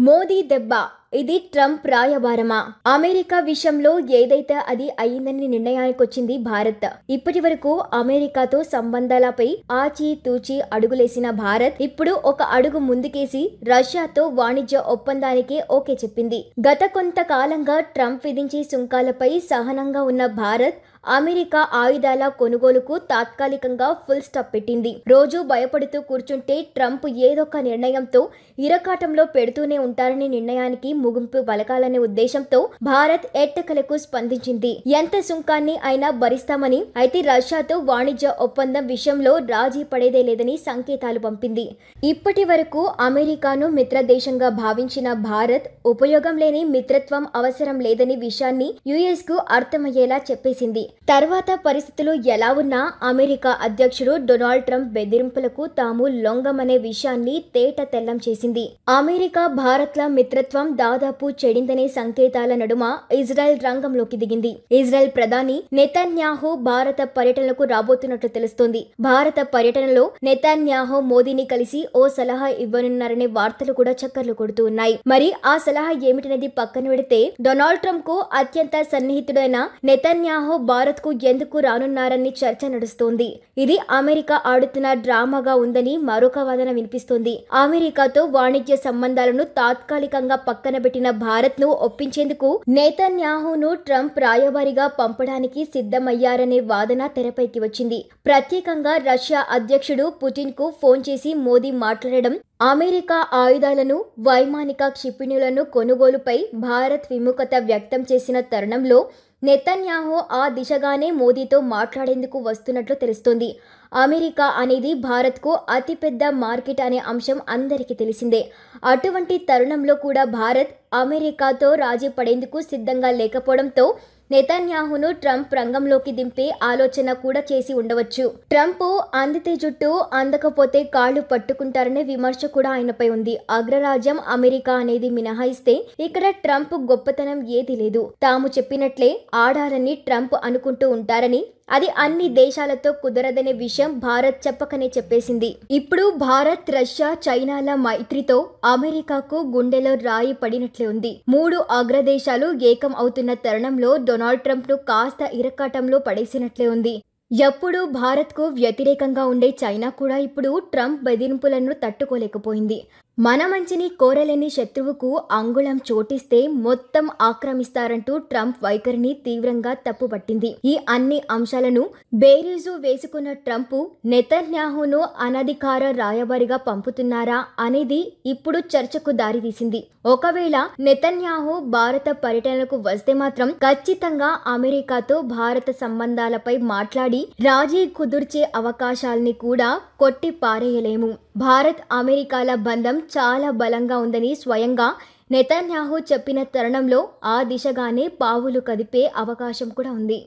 మోదీ దెబ్బ ఇది Trump రాయబారమా? America విషయంలో ఏదైతే అది అయిందని నిర్ణయానికొచ్చింది భారత్. ఇప్పటి వరకు అమెరికాతో సంబంధాలపై ఆచితూచి అడుగులేసిన భారత్ ఇప్పుడు ఒక అడుగు ముందుకేసి రష్యాతో వాణిజ్య ఒప్పందానికి ఓకే చెప్పింది. గత కొంతకాలంగా ట్రంప్ విధించే సుంకాలపై సహనంగా ఉన్న భారత్ అమెరికా ఆయుధాల కొనుగోలుకు తాత్కాలికంగా ఫుల్ స్టాప్ పెట్టింది. రోజు భయపడుతూ కూర్చుంటే ట్రంప్ ఏదొక నిర్ణయంతో ఇరకాటంలో పెడుతూనే ఉంటారనే నిర్ణయానికి ముగింపు పలకాలనే ఉద్దేశంతో భారత్ ఎట్టకలకు స్పందించింది. ఎంత సుంకాన్ని అయినా భరిస్తామని, అయితే రష్యాతో వాణిజ్య ఒప్పందం విషయంలో రాజీ పడేదే లేదని సంకేతాలు పంపింది. ఇప్పటి వరకు అమెరికాను మిత్రదేశంగా భావించిన భారత్ ఉపయోగం లేని మిత్రత్వం అవసరం లేదని విషయాన్ని యుఎస్ కు అర్థమయ్యేలా చెప్పేసింది. తర్వాత పరిస్థితులు ఎలా ఉన్నా అమెరికా అధ్యక్షుడు డొనాల్డ్ ట్రంప్ బెదిరింపులకు తాము లొంగమనే విషయాన్ని తేట తెల్లం చేసింది. అమెరికా భారత్ల మిత్రత్వం దాదాపు చెడిందనే సంకేతాల నడుమ ఇజ్రాయెల్ రంగంలోకి దిగింది. ఇజ్రాయెల్ ప్రధాని నెతన్యాహు భారత పర్యటనకు రాబోతున్నట్లు తెలుస్తోంది. భారత పర్యటనలో నెతన్యాహు మోదీని కలిసి ఓ సలహా ఇవ్వనున్నారనే వార్తలు కూడా చక్కర్లు కొడుతూ ఉన్నాయి. మరి ఆ సలహా ఏమిటనేది పక్కన పెడితే డొనాల్డ్ ట్రంప్ కు అత్యంత సన్నిహితుడైన నెతన్యాహు భారత్ కు ఎందుకు రానున్నారని చర్చ నడుస్తోంది. ఇది అమెరికా ఆడుతున్న డ్రామాగా ఉందని మరొక వాదన వినిపిస్తోంది. అమెరికాతో వాణిజ్య సంబంధాలను తాత్కాలికంగా పక్కన పెట్టిన భారత్ ను ఒప్పించేందుకు నెతన్యాహును ట్రంప్ రాయబారిగా పంపడానికి సిద్ధమయ్యారనే వాదన తెరపైకి వచ్చింది. ప్రత్యేకంగా రష్యా అధ్యక్షుడు పుటిన్ కు ఫోన్ చేసి మోదీ మాట్లాడడం, అమెరికా ఆయుధాలను, వైమానిక క్షిపణులను కొనుగోలుపై భారత్ విముఖత వ్యక్తం చేసిన తరుణంలో నెతన్యాహు ఆ దిశగానే మోదీతో మాట్లాడేందుకు వస్తున్నట్లు తెలుస్తోంది. అమెరికా అనేది భారత్కు అతిపెద్ద మార్కెట్ అనే అంశం అందరికీ తెలిసిందే. అటువంటి తరుణంలో కూడా భారత్ అమెరికాతో రాజీ పడేందుకు సిద్ధంగా లేకపోవడంతో నెతన్యాహును ట్రంప్ రంగంలోకి దింపే ఆలోచన కూడా చేసి ఉండవచ్చు. ట్రంప్ అందితే జుట్టు, అందకపోతే కాళ్లు పట్టుకుంటారనే విమర్శ కూడా ఆయనపై ఉంది. అగ్రరాజ్యం అమెరికా అనేది మినహాయిస్తే ఇక్కడ ట్రంప్ గొప్పతనం ఏదీ లేదు. తాము చెప్పినట్లే ఆడాలని ట్రంప్ అనుకుంటూ ఉంటారని, అది అన్ని దేశాలతో కుదరదనే విషయం భారత్ చెప్పకనే చెప్పేసింది. ఇప్పుడు భారత్, రష్యా, చైనాల మైత్రితో అమెరికాకు గుండెలో రాయి పడినట్లే ఉంది. 3 అగ్రదేశాలు ఏకం అవుతున్న తరుణంలో డొనాల్డ్ ట్రంప్ ను కాస్త ఇరకాటంలో పడేసినట్లే ఉంది. ఎప్పుడూ భారత్కు వ్యతిరేకంగా ఉండే చైనా కూడా ఇప్పుడు ట్రంప్ బెదిరింపులను తట్టుకోలేకపోయింది. మన మంచిని కోరలేని శత్రువుకు అంగుళం చోటిస్తే మొత్తం ఆక్రమిస్తారంటూ ట్రంప్ వైఖరిని తీవ్రంగా తప్పుపట్టింది. ఈ అన్ని అంశాలను బేరీజు వేసుకున్న ట్రంప్ నెతన్యాహును అనధికార రాయబారిగా పంపుతున్నారా అనేది ఇప్పుడు చర్చకు దారితీసింది. ఒకవేళ నెతన్యాహు భారత పర్యటనకు వస్తే మాత్రం ఖచ్చితంగా అమెరికాతో భారత సంబంధాలపై మాట్లాడి రాజీ కుదుర్చే అవకాశాల్ని కూడా కొట్టి పారేయలేము. భారత్, అమెరికాల బంధం చాలా బలంగా ఉందని స్వయంగా నెతన్యాహు చెప్పిన తరుణంలో ఆ దిశగానే పావులు కదిపే అవకాశం కూడా ఉంది.